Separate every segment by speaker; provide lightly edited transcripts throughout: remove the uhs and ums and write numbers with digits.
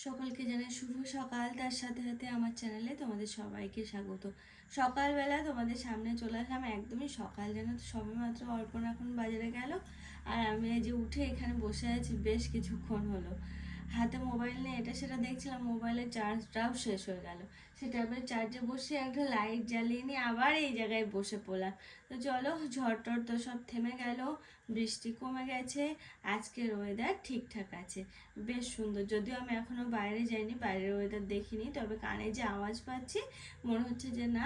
Speaker 1: সকলকে জানাই শুভ সকাল। তার সাথে সাথে আমার চ্যানেলে তোমাদের সবাইকে স্বাগত। সকালবেলা তোমাদের সামনে চলে আসলাম, একদমই সকাল, জানো তো, সবেমাত্র অর্পণ এখন বাজারে গেল আর আমি এই যে উঠে এখানে বসে আছি বেশ কিছুক্ষণ হলো। হাতে মোবাইল নিয়ে এটা সেটা দেখছিলাম, মোবাইলের চার্জটাও শেষ হয়ে গেল। সেটা আবার চার্জে বসে একটা লাইট জ্বালিয়ে নিয়ে আবার এই জায়গায় বসে পড়লাম। তো চলো, ঝড় টড় তো সব থেমে গেল, বৃষ্টি কমে গেছে, আজকের ওয়েদার ঠিকঠাক আছে, বেশ সুন্দর। যদিও আমি এখনও বাইরে যাইনি, বাইরের ওয়েদার দেখিনি, তবে কানে যে আওয়াজ পাচ্ছি মনে হচ্ছে যে না,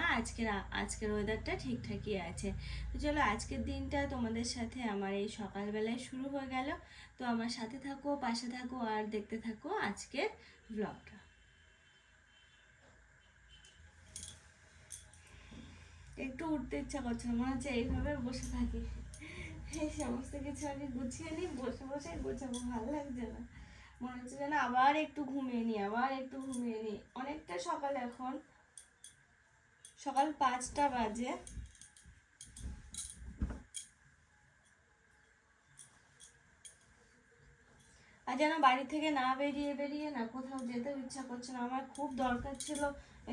Speaker 1: আজকের ওয়েদারটা ঠিকঠাকই আছে। তো চলো, আজকের দিনটা তোমাদের সাথে আমার এই সকালবেলায় শুরু হয়ে গেল। তো আমার সাথে থাকো, পাশে থাকো আর দেখতে থাকো আজকের ব্লগটা। একটু উঠতে ইচ্ছা করছে না, মনে হচ্ছে এইভাবে বসে থাকি, এই সমস্ত কিছু আগে গুছিয়ে নিই, বসে বসে গোছাবো, ভালো লাগছে না। মনে হচ্ছে যেন আবার একটু ঘুমিয়ে নিই, আবার একটু ঘুমিয়ে নিই। অনেকটা সকাল, এখন সকাল 5টা বাজে। আর যেন বাড়ি থেকে না বেরিয়ে বেরিয়ে না কোথাও যেতেও ইচ্ছা করছে না। আমার খুব দরকার ছিল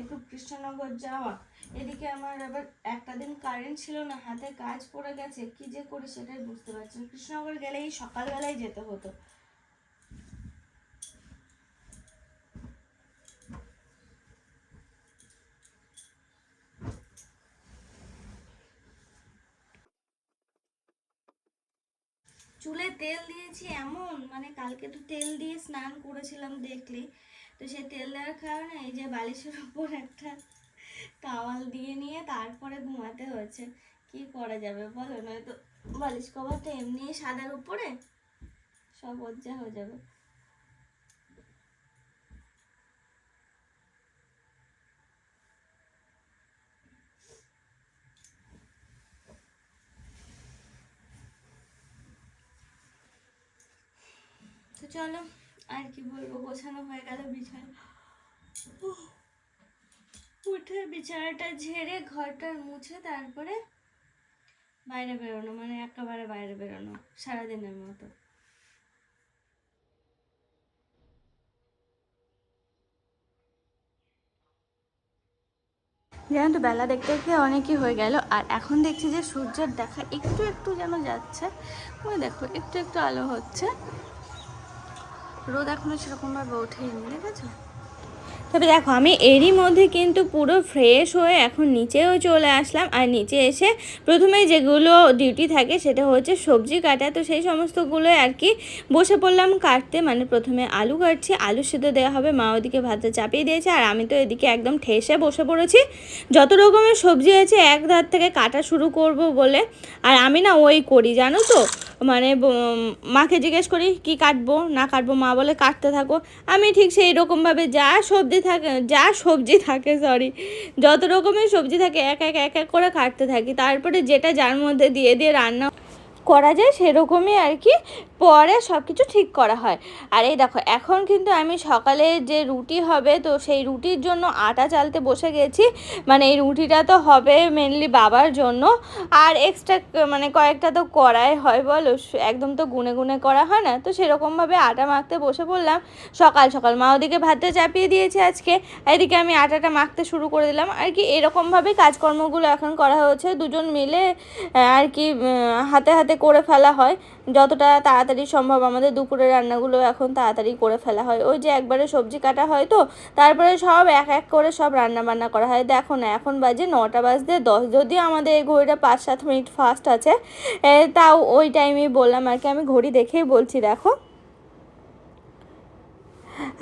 Speaker 1: একটু কৃষ্ণনগর যাওয়া। এদিকে আমার আবার একটা দিন কারেন্ট ছিল না, হাতে কাজ পড়ে গেছে, কি যে করি সেটাই বুঝতে পারছি না। কৃষ্ণনগর গেলে এই সকালবেলায় যেতে হতো। চুলে তেল দিয়েছি এমন, মানে কালকে তো তেল দিয়ে স্নান করেছিলাম দেখলে, তো সেই তেল দেওয়ার কারণে এই যে বালিশের উপর একটা টাওয়াল দিয়ে নিয়ে তারপরে ঘুমাতে হয়েছে। কি করা যাবে বলো, নয়তো বালিশ কভারটা এমনি সাদার উপরে সব লজ্জা হয়ে যাবে। তো চলো, আর কি বলবো, গোছানো হয়ে গেল বিছানা, উঠে বিছানাটা ঝেড়ে ঘরটার মুছে তারপরে বাইরে বেরোনো, মানে একেবারে বাইরে বেরোনো সারাদিনের মতো। জানো তো, বেলা দেখতে দেখতে অনেকই হয়ে গেল আর এখন দেখছি যে সূর্যের দেখা একটু একটু যেন যাচ্ছে। ওই দেখো, একটু একটু আলো হচ্ছে, রোদ এখনো সেরকমভাবে ওঠেনি, দেখেছো? তবে দেখো, আমি এরই মধ্যে কিন্তু পুরো ফ্রেশ হয়ে এখন নিচেও চলে আসলাম। আর নিচে এসে প্রথমে যেগুলো ডিউটি থাকে সেটা হচ্ছে সবজি কাটা। তো সেই সমস্তগুলো আর কি বসে পড়লাম কাটতে। মানে প্রথমে আলু কাটছি, আলু সিদ্ধ দেওয়া হবে, মা ওদিকে ভাতটা চাপিয়ে দিয়েছে আর আমি তো এদিকে একদম ঠেসে বসে পড়েছি। যত রকমের সবজি আছে এক ধার থেকে কাটা শুরু করব বলে। আর আমি না ওই করি, জানো তো, মানে মাকে জিজ্ঞেস করি কি কাটবো না কাটবো, মা বলে কাটতে থাকো। আমি ঠিক সেই রকমভাবে যা সবজি থাকে যত রকমের সবজি থাকে এক এক এক এক করে কাটতে থাকি, তারপরে যেটা যার মধ্যে দিয়ে দিয়ে রান্না করা যায় সেরকমই আর কি পরে সব কিছু ঠিক করা হয়। আর এই দেখো, এখন কিন্তু আমি সকালে যে রুটি হবে, তো সেই রুটির জন্য আটা চালতে বসে গেছি। মানে এই রুটিটা তো হবে মেনলি বাবার জন্য, আর এক্সট্রা মানে কয়েকটা তো করাই হয় বলো, একদম তো গুনে গুনে করা হয় না। তো সেরকমভাবে আটা মাখতে বসে পড়লাম সকাল সকাল। মা ওদিকে ভাতটা চাপিয়ে দিয়েছে আজকে, এদিকে আমি আটাটা মাখতে শুরু করে দিলাম আর কি। এরকমভাবে কাজকর্মগুলো এখন করা হচ্ছে, দুজন মিলে আর কি হাতে হাতে করে ফেলা হয় যতটা তাড়াতাড়ি সম্ভব। আমাদের দুপুরের রান্নাগুলো এখন তাড়াতাড়ি করে ফেলা হয়, ওই যে একবারে সবজি কাটা হয়, তো তারপরে সব এক এক করে সব রান্না বান্না করা হয়। দেখো না, এখন বাজে 9টা বাজতে 10, যদিও আমাদের এই ঘড়িটা 5-7 মিনিট ফাস্ট আছে, তাও ওই টাইমেই বললাম আর কি, আমি ঘড়ি দেখেই বলছি। দেখো,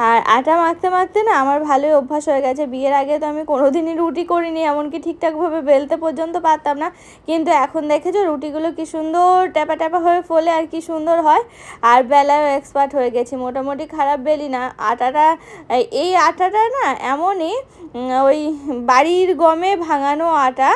Speaker 1: আর আটা মাখতে মাখতে না আমার ভালোই অভ্যাস হয়ে গেছে। বিয়ের আগে তো আমি কোনোদিনই রুটি করিনি, এমনকি ঠিকঠাকভাবে বেলতে পর্যন্ত পারতাম না। কিন্তু এখন দেখেছো রুটিগুলো কি সুন্দর ট্যাপা ট্যাপা হয়ে ফোলে আর কি সুন্দর হয়। আর বেলায়ও এক্সপার্ট হয়ে গেছি, মোটামুটি খারাপ বেলি না। আটাটা, এই আটাটা না এমনই, ওই বাড়ির গমে ভাঙানো আটা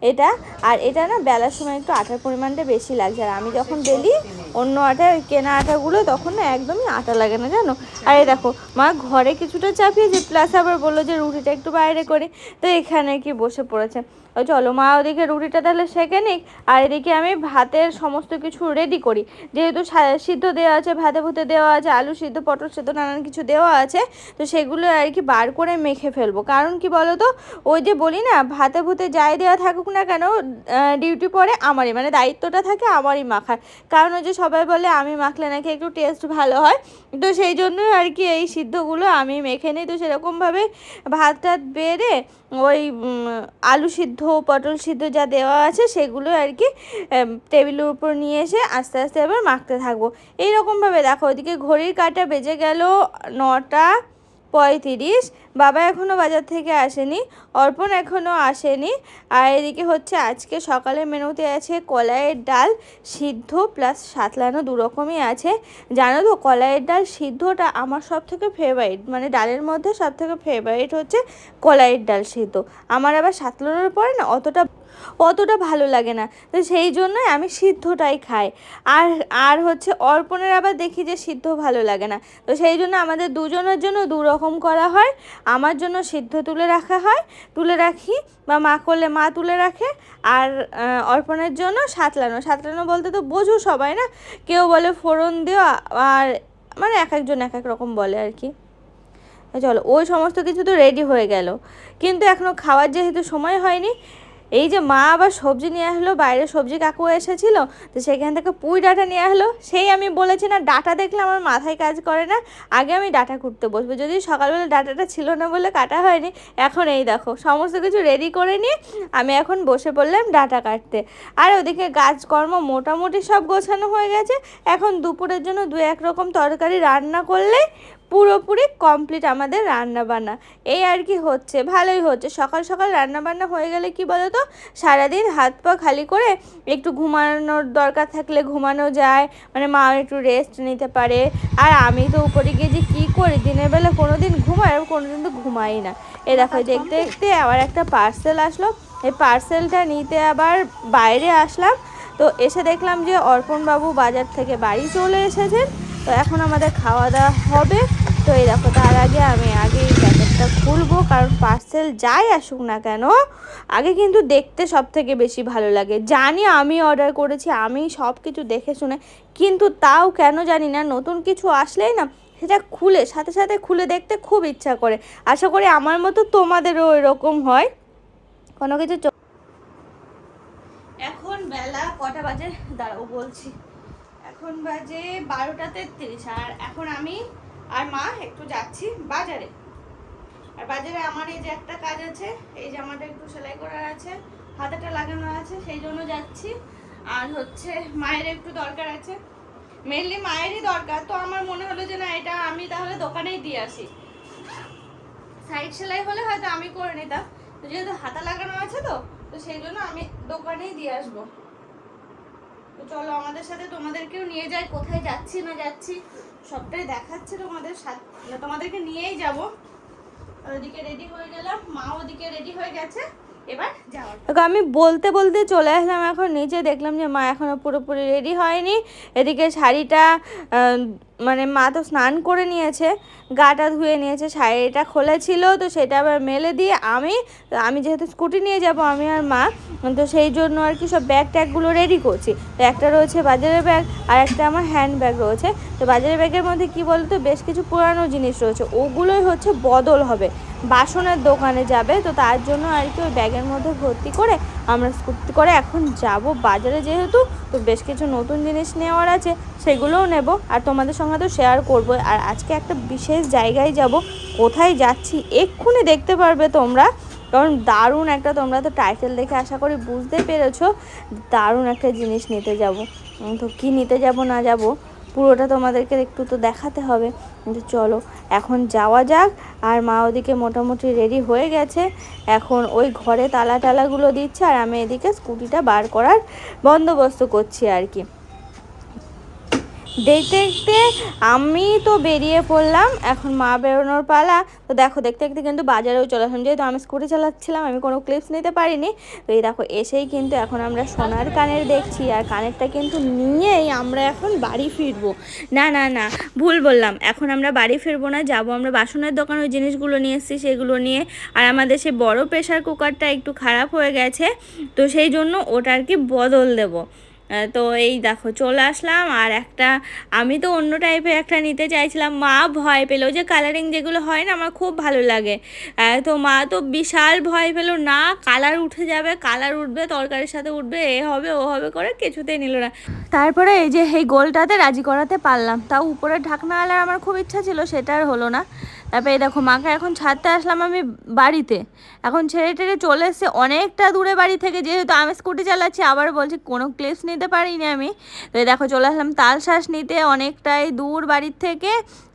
Speaker 1: এটা। আর এটা না বেলার সময় একটু আটার পরিমাণটা বেশি লাগছে, আর আমি যখন বেলি অন্য আটা, ওই কেনা আটাগুলো, তখন না একদমই আটা লাগে না, জানো। আর এই দেখো, মা ঘরে কিছুটা চাপিয়েছে, প্লাস আবার বললো যে রুটিটা একটু বাইরে করে, তো এখানে কি বসে পড়েছে। ও চলো, মা ওদিকে রুটিটা তাহলে সেঁকে নিক, আর এদিকে আমি ভাতের সমস্ত কিছু রেডি করি। যেহেতু সিদ্ধ দেওয়া আছে, ভাতে ভুতে দেওয়া আছে, আলু সিদ্ধ, পটল সিদ্ধ, নানান কিছু দেওয়া আছে, তো সেগুলো আর কি বার করে মেখে ফেলবো। কারণ কি বলো তো, ওই যে বলি না, ভাতে ভুতে যাই দেওয়া থাকুক না কেন, ডিউটি পরে আমারই, মানে দায়িত্বটা থাকে আমারই মাখার। কারণ ওই যে সবাই বলে আমি মাখলে নাকি একটু টেস্ট ভালো হয়, তো সেই জন্যই আর কি এই সিদ্ধগুলো আমি মেখে নিই। তো সেরকমভাবে ভাত টাত বেড়ে ওই আলু সিদ্ধ, পটল সিদ্ধ যা দেওয়া আছে সেগুলো আর কি টেবিলের উপর নিয়ে এসে আস্তে আস্তে এবার মাখতে থাকবো। এইরকমভাবে দেখো, ওইদিকে ঘড়ির কাঁটা বেজে গেল 9:35। বাবা এখনও বাজার থেকে আসেনি, অর্পণ এখনও আসেনি। আর এদিকে হচ্ছে আজকে সকালের মেনুতে আছে কলাইয়ের ডাল সিদ্ধ প্লাস সাতলানো, দুরকমই আছে। জানো তো, কলাইয়ের ডাল সিদ্ধটা আমার সব থেকে ফেভারিট, মানে ডালের মধ্যে সব থেকে ফেভারিট হচ্ছে কলাইয়ের ডাল সিদ্ধ। আমার আবার সাতলানোর পরে না অতটা ভালো লাগে না, তো সেই জন্যই আমি সিদ্ধটাই খাই। আর আর হচ্ছে অর্পণের আবার দেখি যে সিদ্ধ ভালো লাগে না, তো সেই জন্য আমাদের দুজনের জন্য দু রকম করা হয়। আমার জন্য সিদ্ধ তুলে রাখি, বা মা করলে মা তুলে রাখে। আর অর্পণের জন্য সাতলানো বলতে তো বোঝো সবাই না, কেউ বলে ফোড়ন দেওয়া, আর মানে এক একজন এক এক রকম বলে আর কি। চলো, ওই সমস্ত কিছু তো রেডি হয়ে গেল, কিন্তু এখনও খাওয়ার যেহেতু সময় হয়নি, এই যে মা আবার সবজি নিয়ে আসলো, বাইরে সবজি কাকু এসেছিল, তো সেখান থেকে পুঁই ডাঁটা নিয়ে আসলো। সেই আমি বলেছি না, ডাঁটা দেখলে আমার মাথায় কাজ করে না, আগে আমি ডাঁটা কুটতে বসবো। যদি সকালবেলা ডাঁটাটা ছিল না বলে কাটা হয়নি। এখন এই দেখো, সমস্ত কিছু রেডি করে নিয়ে আমি এখন বসে পড়লাম ডাঁটা কাটতে। আর ওদিকে কাজকর্ম মোটামুটি সব গোছানো হয়ে গেছে। এখন দুপুরের জন্য 2-1 রকম তরকারি রান্না করলে পুরোপুরি কমপ্লিট আমাদের রান্না বান্না। এই আর কি হচ্ছে, ভালোই হচ্ছে। সকাল সকাল রান্না বান্না হয়ে গেলে কি বলো তো, সারাদিন হাত পা খালি করে একটু ঘুমানোর দরকার থাকলে ঘুমানো যায়, মানে মা একটু রেস্ট নিতে পারে। আর আমি তো উপরে গিয়ে যে কী করি, দিনের বেলা কোনো দিন ঘুমাই আর কোনো দিন তো ঘুমাই না। এই দেখো, দেখতে দেখতে আবার একটা পার্সেল আসলো। এই পার্সেলটা নিতে আবার বাইরে আসলাম, তো এসে দেখলাম যে অর্পণবাবু বাজার থেকে বাড়ি চলে এসেছেন। তো এখন আমাদের খাওয়া দাওয়া হবে। তো এই দেখো, তার আগে আমি এই প্যাকেটটা খুলবো, কারণ পার্সেল যাই আসুক না কেন, আগে কিন্তু দেখতে সব থেকে বেশি ভালো লাগে। জানি আমি অর্ডার করেছি, আমি সব কিছু দেখে শুনে, কিন্তু তাও কেন জানি না, নতুন কিছু আসলেই না সেটা সাথে সাথে খুলে দেখতে খুব ইচ্ছা করে। আশা করি আমার মতো তোমাদেরও এরকম হয় কোনো কিছু। এখন বেলা কটা বাজে দাঁড়াও বলছি, এখন বাজে 12:33। আর এখন আমি আর মা একটু যাচ্ছি বাজারে। আর বাজারে আমার এই যে একটা কাজ আছে, এই জামাটা একটু সেলাই করার আছে, হাতাটা লাগানো আছে, সেই জন্য যাচ্ছি। আর হচ্ছে মায়ের একটু দরকার আছে, মেনলি মায়েরই দরকার। তো আমার মনে হলো যে না, এটা আমি তাহলে দোকানেই দিয়ে আসি। সাইড সেলাই হলে হয়তো আমি করে নিতাম, তো যেহেতু হাতা লাগানো আছে তো সেই জন্য আমি দোকানেই দিয়ে আসবো। তো চলো আমাদের সাথে, তোমাদেরকেও নিয়ে যাই, কোথায় যাচ্ছি না যাচ্ছি সবটাই দেখাচ্ছে তোমাদের সাথে, তোমাদেরকে নিয়েই যাবো। ওদিকে রেডি হয়ে গেলাম, মা ওদিকে রেডি হয়ে গেছে, এবার যাওয়ার। আমি বলতে বলতে চলে আসলাম এখন নিচে, দেখলাম যে মা এখনো পুরোপুরি রেডি হয়নি। এদিকে শাড়িটা মানে মা তো স্নান করে নিয়েছে, গাটা ধুয়ে নিয়েছে, শাড়িটা খোলা ছিল, তো সেটা আবার মেলে দিয়ে আমি যেহেতু স্কুটি নিয়ে যাব আমি আর মা, তো সেই জন্য আর কি সব ব্যাগ ট্যাগগুলো রেডি করছি। তো একটা রয়েছে বাজারের ব্যাগ, আর একটা আমার হ্যান্ড ব্যাগ রয়েছে। তো বাজারের ব্যাগের মধ্যে কি বলতো, বেশ কিছু পুরানো জিনিস রয়েছে, ওগুলোই হচ্ছে বদল হবে, বাসনের দোকানে যাবে। তো তার জন্য আর কি ওই ব্যাগের মধ্যে ভর্তি করে আমরা স্কুটি করে এখন যাব বাজারে, যেহেতু তো বেশ কিছু নতুন জিনিস নেওয়ার আছে, সেগুলোও নেব আর তোমাদের সঙ্গে তো শেয়ার করবো। আর আজকে একটা বিশেষ জায়গায় যাব, কোথায় যাচ্ছি এক্ষুনি দেখতে পারবে তোমরা, কারণ দারুণ একটা, তোমরা তো টাইটেল দেখে আশা করি বুঝতে পেরেছো, দারুণ একটা জিনিস নিতে যাব। তো কি নিতে যাব না যাব পুরোটা তোমাদেরকে একটু তো দেখাতে হবে। কিন্তু চলো এখন যাওয়া যাক। আর মা ওদিকে মোটামুটি রেডি হয়ে গেছে, এখন ওই ঘরে তালাগুলো দিচ্ছে, আর আমি এদিকে স্কুটিটা বার করার বন্দোবস্ত করছি আর কি। দেখতে দেখতে আমি তো বেরিয়ে পড়লাম, এখন মা বেরোনোর পালা। তো দেখো দেখতে দেখতে কিন্তু বাজারেও চলে আসলাম, যেহেতু আমি স্কুটি চালাচ্ছিলাম আমি কোনো ক্লিপস নিতে পারিনি। তো এই দেখো এসেই কিন্তু এখন আমরা সোনার কানের দেখছি, আর কানেরটা কিন্তু নিয়েই আমরা এখন বাড়ি ফিরবো। না না না, ভুল বললাম, এখন আমরা বাড়ি ফিরবো না, যাবো আমরা বাসনের দোকানে, ওই জিনিসগুলো নিয়ে এসেছি সেগুলো নিয়ে। আর আমাদের সেই বড় প্রেশার কুকারটা একটু খারাপ হয়ে গেছে, তো সেই জন্য ওটা আর কি বদল দেবো। তো এই দেখো চলে আসলাম। আর একটা আমি তো অন্য টাইপের একটা নিতে চাইছিলাম, মা ভয় পেলো, যে কালারিং যেগুলো হয় না আমার খুব ভালো লাগে। তো মা তো বিশাল ভয় পেলো, না কালার উঠে যাবে, কালার উঠবে, তরকারির সাথে উঠবে, এ হবে ও হবে করে কিছুতেই নিল না। তারপরে এই যে এই গোলটাতে রাজি করাতে পারলাম, তাও উপরে ঢাকনাওয়ালার আমার খুব ইচ্ছা ছিল, সেটা আর হলো না। তারপরে এই দেখো মাকে এখন ছাড়তে আসলাম আমি বাড়িতে, এখন ছেড়ে টেড়ে চলে এসছে অনেকটা দূরে বাড়ি থেকে, যেহেতু আমি স্কুটি চালাচ্ছি, আবার বলছি কোনো ক্লিপস নিতে পারিনি আমি। তো এই দেখো চলে আসলাম তালশ্বাস নিতে, অনেকটাই দূর বাড়ির থেকে।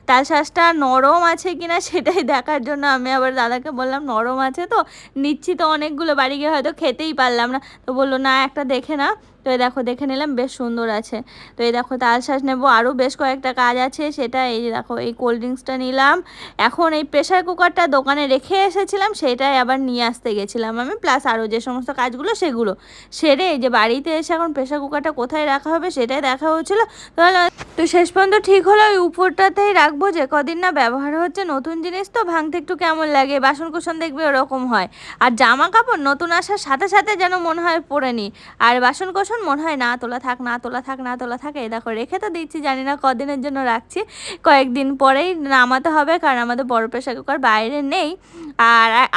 Speaker 1: তালশ্বাসটা নরম আছে কিনা সেটাই দেখার জন্য আমি আবার দাদাকে বললাম নরম আছে তো নিচ্ছি, তো অনেকগুলো বাড়ি গিয়ে হয়তো খেতেই পারলাম না, তো বললো না একটা দেখে না। তো এই দেখো দেখে নিলাম, বেশ সুন্দর আছে। তো এই দেখো তালশ্বাস নেবো, আরও বেশ কয়েকটা কাজ আছে, সেটা এই যে দেখো এই কোল্ড ড্রিঙ্কসটা নিলাম। এখন এই প্রেশার কুকারটা দোকানে রেখে এসেছিলাম, সেটাই আবার নিয়ে আসতে গেছিলাম আমি, প্লাস আরও যে সমস্ত কাজগুলো সেগুলো সেরে এই যে বাড়িতে এসে এখন প্রেশার কুকারটা কোথায় রাখা হবে সেটাই দেখা হচ্ছিলো। তাহলে তো শেষ পর্যন্ত ঠিক হলো ওই উপরটাতেই রাখবো, যে কদিন না ব্যবহার হচ্ছে, নতুন জিনিস তো ভাঙতে একটু কেমন লাগে, বাসন কুসন দেখবে ওরকম হয়। আর জামা কাপড় নতুন আসার সাথে সাথে যেন মনে হয় পরে নি, আর বাসন কোসন মনে হয় না তোলা থাক না তোলা থাক না তোলা থাকে। এই দেখো রেখে তো দিচ্ছি, জানি না কদিনের জন্য রাখছি, কয়েকদিন পরেই নামাতে হবে, কারণ আমাদের বড় প্রেশার কুকার বাইরে নেই।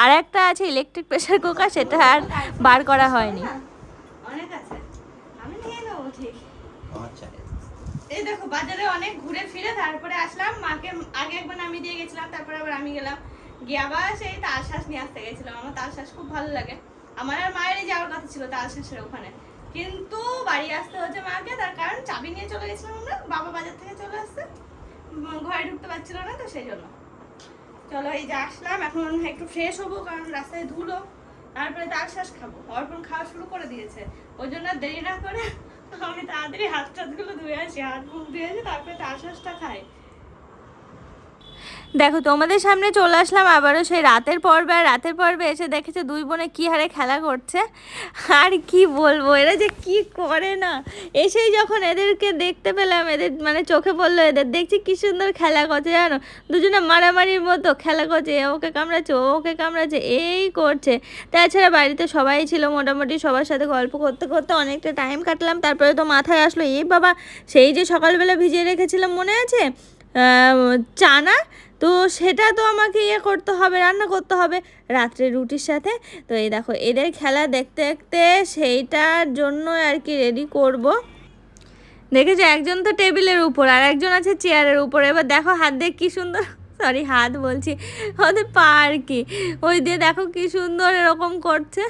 Speaker 1: আর একটা আছে ইলেকট্রিক প্রেশার কুকার, সেটা আর বার করা হয়নি। অনেক আছে, আমি নিয়ে নেবো ঠিক। এই দেখো বাজারে অনেক ঘুরে ফিরে তারপরে আসলাম, মাকে আগে একবার নামিয়ে দিয়ে গেছিলাম, তারপরে আবার আমি গেলাম, গিয়ে আবার সেই তালশ্বাস নিয়ে আসতে গেছিলাম। আমার তালশ্বাস খুব ভালো লাগে, আমার আর মায়েরই যাওয়ার কথা ছিল তালশ্বাসের ওখানে, কিন্তু বাড়ি আসতে হচ্ছে মাকে, তার কারণ চাবি নিয়ে চলে গেছিলাম আমরা, বাবা বাজার থেকে চলে আসছে, ঘরে ঢুকতে পারছিল না, তো সেই জন্য। চলো এই যে আসলাম, এখন একটু ফ্রেশ হবো, কারণ রাস্তায় ধুলো, তারপরে তালশ্বাস খাবো। অর্পণ খাওয়া শুরু করে দিয়েছে, ওই জন্য দেরি না করে আমি তাড়াতাড়ি হাত টাতগুলো ধুয়ে আসি, হাত মুখ ধুয়ে আসি, তারপরে তালশ্বাসটা খাই। দেখো তোমাদের সামনে চলে আসলাম আবারও সেই রাতের পর্বে, আর রাতের পর্বে এসে দেখেছে দুই বোনে কি হারে খেলা করছে, আর কি বলবো এরা যে কি করে না। এসেই যখন এদেরকে দেখতে পেলাম, এদের মানে চোখে পড়লো, এদের দেখছি কি সুন্দর খেলা করছে জানো, দুজনে মারামারির মতো খেলা করছে, ওকে কামড়াচ্ছে ওকে কামড়াচ্ছে এই করছে। তাছাড়া বাড়িতে সবাই ছিল, মোটামুটি সবার সাথে গল্প করতে করতে অনেকটা টাইম কাটলাম। তারপরে তো মাথায় আসলো, এই বাবা সেই যে সকালবেলা ভিজিয়ে রেখেছিলাম মনে আছে চানা, তো সেটা তো আমাকে করতে হবে, রান্না করতে হবে রাত্রে রুটির সাথে। তো এই দেখো এদের খেলা দেখতে দেখতে সেইটার জন্য আর কি রেডি করব। দেখেছো একজন তো টেবিলের উপর আর একজন আছে চেয়ারের উপর, এবার দেখো হাত দিয়ে কি সুন্দর, সরি হাত বলছি, ওদের পা আর কি, ওই দিয়ে দেখো কি সুন্দর এরকম করছে।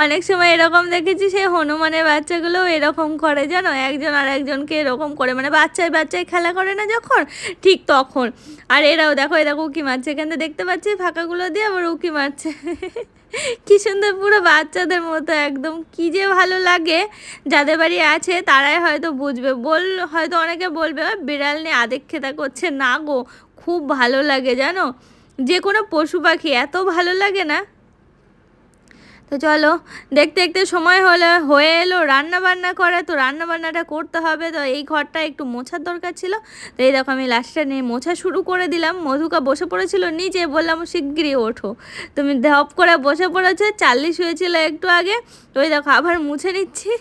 Speaker 1: অনেক সময় এরকম দেখেছি সেই হনুমানের বাচ্চাগুলোও এরকম করে জানো, একজন আর একজনকে এরকম করে, মানে বাচ্চায় বাচ্চায় খেলা করে না যখন, ঠিক তখন। আর এরাও দেখো এরকম উঁকি মারছে, এখানে দেখতে পাচ্ছি ফাঁকাগুলো দিয়ে আবার উঁকি মারছে। কি সুন্দর পুরো বাচ্চাদের মতো একদম, কি যে ভালো লাগে। যাদের বাড়ি আছে তারাই হয়তো বুঝবে, হয়তো অনেকে বলবে বিড়াল নিয়ে আদিক্ষেতা করছে, না গো খুব ভালো লাগে জানো, যে কোনো পশু পাখি এত ভালো লাগে না। তো চলো দেখতে দেখতে সময় হয়ে এলো রান্না বান্না করা, তো রান্না বান্নাটা করতে হবে, তো এই ঘরটা একটু মোছার দরকার ছিল। তো এই দেখো আমি লাস্টটা নিয়ে মোছা শুরু করে দিলাম, মধুকা বসে পড়েছিল নিচে, বললাম শিগগিরই ওঠো, তুমি ধপ করে বসে পড়েছে, চার্লি শুয়েছিল একটু আগে, তো এই দেখো আবার মুছে নিচ্ছি।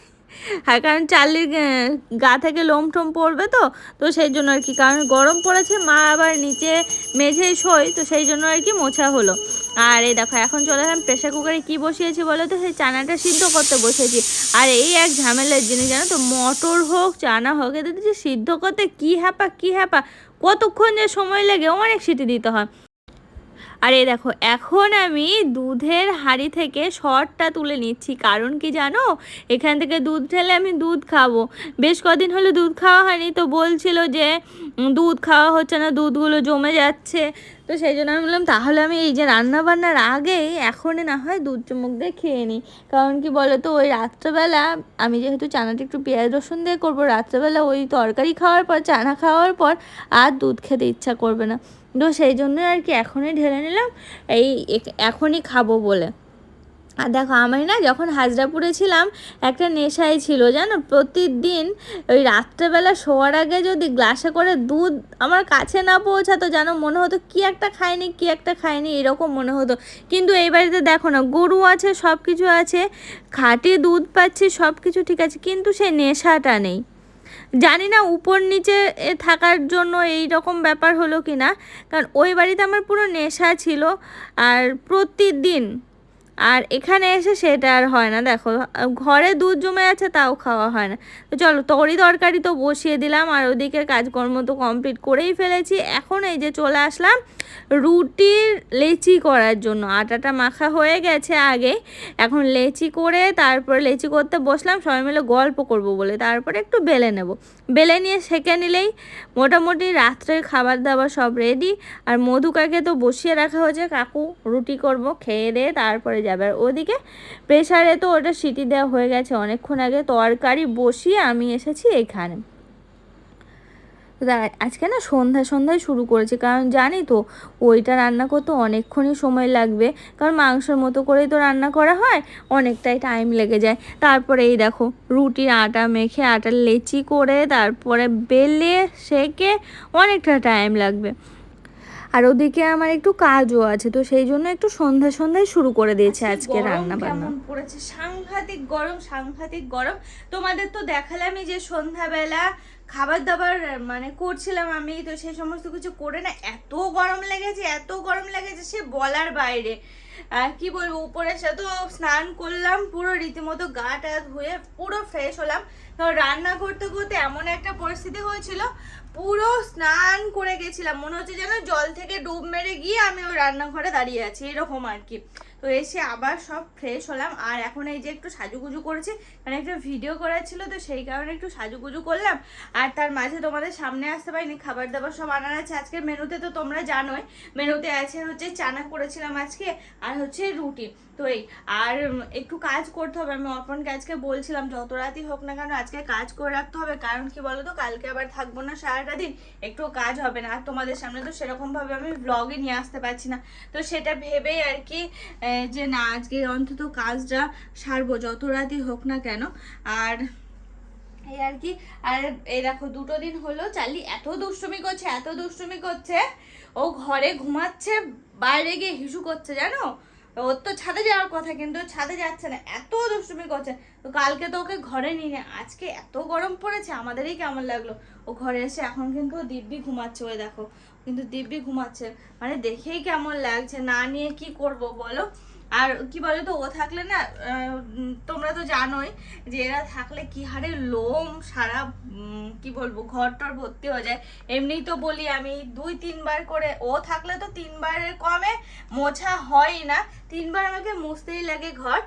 Speaker 1: হ্যাঁ কারণ চার্লির গা থেকে লোম টোম পড়বে, তো তো সেই জন্য আর কি, কারণ গরম পড়েছে, মা আবার নিচে মেঝেই শোয়, তো সেই জন্য আর কি মোছা হলো। আর এই দেখো এখন চলে এলাম প্রেশার কুকারে কি বসিয়েছি বলো তো, সেই চানাটা সিদ্ধ করতে বসেছি। আর এই এক ঝামেলার জিনিস জানো তো, মটর হোক চানা হোক, এদের যে সিদ্ধ করতে কি হ্যাপা কতক্ষণ যে সময় লাগে, অনেক সিটি দিতে হয়। আর এই দেখো এখন আমি দুধের হাঁড়ি থেকে সরটা তুলে নিচ্ছি, কারণ কি জানো, এখান থেকে দুধ ঢেলে আমি দুধ খাবো, বেশ কদিন হলো দুধ খাওয়া হয়নি, তো বলছিল যে দুধ খাওয়া হচ্ছে না, দুধগুলো জমে যাচ্ছে, তো সেই জন্য আমি বললাম তাহলে আমি এই যে রান্না বান্নার আগেই এখনই না হয় দুধ চুমুক দিয়ে খেয়ে নিই। কারণ কি বলো তো, ওই রাত্রেবেলা আমি যেহেতু চানাটা একটু পেঁয়াজ রসুন দিয়ে করবো, রাত্রেবেলা ওই তরকারি খাওয়ার পর চানা খাওয়ার পর আর দুধ খেতে ইচ্ছা করবে না। তো সেই জন্যই আর কি এখনই ঢেলে নিলাম, এই এখনই খাবো বলে। আর দেখো আমি না যখন হাজরাপুরে ছিলাম একটা নেশাই ছিল জানো, প্রতিদিন ওই রাত্রেবেলা শোয়ার আগে যদি গ্লাসে করে দুধ আমার কাছে না পৌঁছাতো, জানো মনে হতো কি একটা খাইনি এরকম মনে হতো। কিন্তু এই বাড়িতে দেখো না, গরু আছে, সব কিছু আছে, খাঁটি দুধ পাচ্ছি, সব কিছু ঠিক আছে, কিন্তু সেই নেশাটা নেই। জানি না উপর নিচে থাকার জন্য এই রকম ব্যাপার হলো কি না, কারণ ওই বাড়িতে আমার পুরো নেশা ছিল আর প্রতিদিন, আর এখানে এসে সেটা আর হয় না। দেখো ঘরে দুধ জমে আছে তাও খাওয়া হয় না। তো চলো তরকারি তো বসিয়ে দিলাম, আর ওদিকে কাজকর্ম তো কমপ্লিট করেই ফেলেছি। এখন এই যে চলে আসলাম রুটির লেচি করার জন্য। আটাটা মাখা হয়ে গেছে আগে, এখন লেচি করে তারপরে লেচি করতে বসলাম, সবাই মিলে গল্প করব বলে। তারপরে একটু বেলে নেব, বেলে নিয়ে সেঁকে নিলেই মোটামুটি রাত্রের খাবার দাবার সব রেডি। আর মধুকাকে তো বসিয়ে রাখা হয়েছে, কাকু রুটি করব, খেয়ে দিয়ে তারপরে যাবে। আর ওদিকে প্রেসারে তো ওটা সিটি দেওয়া হয়ে গেছে অনেকক্ষণ আগে, তরকারি বসিয়ে আমি এসেছি এখানে। আজকে না সন্ধ্যায় শুরু করেছি, কারণ জানি তো ওইটা রান্না করতে অনেকক্ষণই সময় লাগবে, কারণ মাংসের মতো করেই তো রান্না করা হয়, অনেকটাই টাইম লেগে যায়। তারপরে এই দেখো রুটির আটা মেখে আটার লেচি করে তারপরে বেলে সেকে অনেকটা টাইম লাগবে। আর ওদিকে আমার একটু কাজও আছে, তো সেই জন্য একটু সন্ধ্যায় শুরু করে দিয়েছে আজকে রান্না বান্না। কেমন পড়েছে, সাংঘাতিক গরম। তোমাদের তো দেখালামই যে সন্ধ্যাবেলা খাবার দাবার মানে করছিলাম আমি, তো সেই সমস্ত কিছু করে না এত গরম লেগেছে সে বলার বাইরে। আর কি বলবো, উপরে সে তো স্নান করলাম, পুরো রীতিমতো গা টা ধুয়ে পুরো ফ্রেশ হলাম। তো রান্না করতে করতে এমন একটা পরিস্থিতি হয়েছিল, পুরো স্নান করে গেছিলাম, মনে হচ্ছে যেন জল থেকে ডুব মেরে গিয়ে আমি ওই রান্নাঘরে দাঁড়িয়ে আছি, এরকম আর কি। তো এসে আবার সব ফ্রেশ হলাম, আর এখন এই যে একটু সাজুগুজু করেছি, মানে একটা ভিডিও করার ছিল, তো সেই কারণে একটু সাজুগুজু করলাম। আর তার মাঝে তোমাদের সামনে আসতে পারিনি, খাবার দাবার সব আনার আছে আজকের মেনুতে, তো তোমরা জানোই মেনুতে আছে হচ্ছে চানা করেছিলাম আজকে, আর হচ্ছে রুটি। তো এই আর একটু কাজ করতে হবে, আমি অর্পণকে আজকে বলছিলাম যত রাতই হোক না কেন আজকে কাজ করে রাখতে হবে, কারণ কি বলো তো কালকে আবার থাকবো না সারাটা দিন, একটু কাজ হবে না। আর তোমাদের সামনে তো সেরকমভাবে আমি ব্লগে নিয়ে আসতে পারছি না, তো সেটা ভেবেই আর কি যে না আজকে অন্তত কাজটা সারবো যত রাতই হোক না কেন। আর এই আর কি। আর এই দেখো 2 দিন হলো চালি এত দুষ্টুমি করছে, ও ঘরে ঘুমাচ্ছে, বাইরে গিয়ে হিসু করছে জানো। ওর তো ছাদে যাওয়ার কথা, কিন্তু ছাদে যাচ্ছে না, এত দুষ্টুমি করছে। তো কালকে তো ওকে ঘরে নিয়ে আজকে এত গরম পড়েছে, আমাদেরই কেমন লাগলো। ও ঘরে এসে এখন কিন্তু দিব্যি ঘুমাচ্ছে, ওই দেখো কিন্তু দিব্যি ঘুমাচ্ছে, মানে দেখেই কেমন লাগছে। না নিয়ে কি করব বলো। আর কি বলো তো ও থাকলে না, তোমরা তো জানোই যে এরা থাকলে কি হারে লোম সারা কি বলবো ঘর টর ভর্তি হয়ে যায়। এমনিই তো বলি আমি 2-3 বার করে, ও থাকলে তো 3 বারের কমে মোছা হয় না, 3 বার আমাকে মুছতেই লাগে ঘর।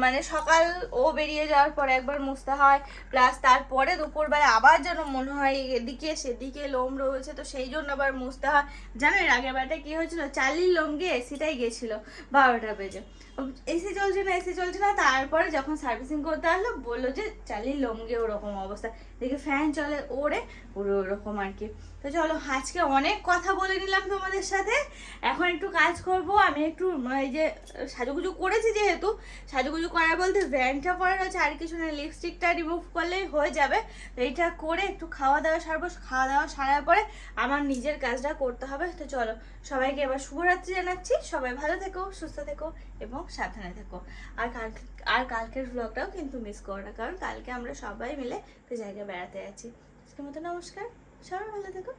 Speaker 1: মানে সকাল ও বেরিয়ে যাওয়ার পর একবার মুছতে হয়, প্লাস তারপরে দুপুরবেলা আবার যেন মনে হয় এদিকে সেদিকে লোম রয়েছে, তো সেই জন্য আবার মুছতে হয়। জানো এর আগের বারটা কি হয়েছিল, চালির লোম গিয়ে এসিটাই গেছিলো 12টা বেজে, এসি চলছে না। তারপরে যখন সার্ভিসিং করতে আসলো বললো যে চালির লোম গিয়ে ওরকম অবস্থা, দেখে ফ্যান চলে ওরে পুরো ওরকম আর কি। তো চলো আজকে অনেক কথা বলে নিলাম তোমাদের সাথে, এখন একটু কাজ করব। আমি একটু এই যে সাজুগুজু করেছি, যেহেতু সাজুগুজু করার বলতে ভ্যানটা পরে রয়েছে, আর কিছু না, লিপস্টিকটা রিমুভ করলেই হয়ে যাবে। তো এইটা করে একটু খাওয়া দাওয়া সারবো, খাওয়া দাওয়া সারার পরে আমার নিজের কাজটা করতে হবে। তো চলো সবাইকে এবার শুভরাত্রি জানাচ্ছি, সবাই ভালো থেকো, সুস্থ থেকো এবং সাবধানে থেকো। আর কালকের ব্লগটাও কিন্তু মিস করো না, কারণ কালকে আমরা সবাই মিলে একটা জায়গায় বেড়াতে যাচ্ছি। আজকের মতো নমস্কার, সবাই ভালো থেকো।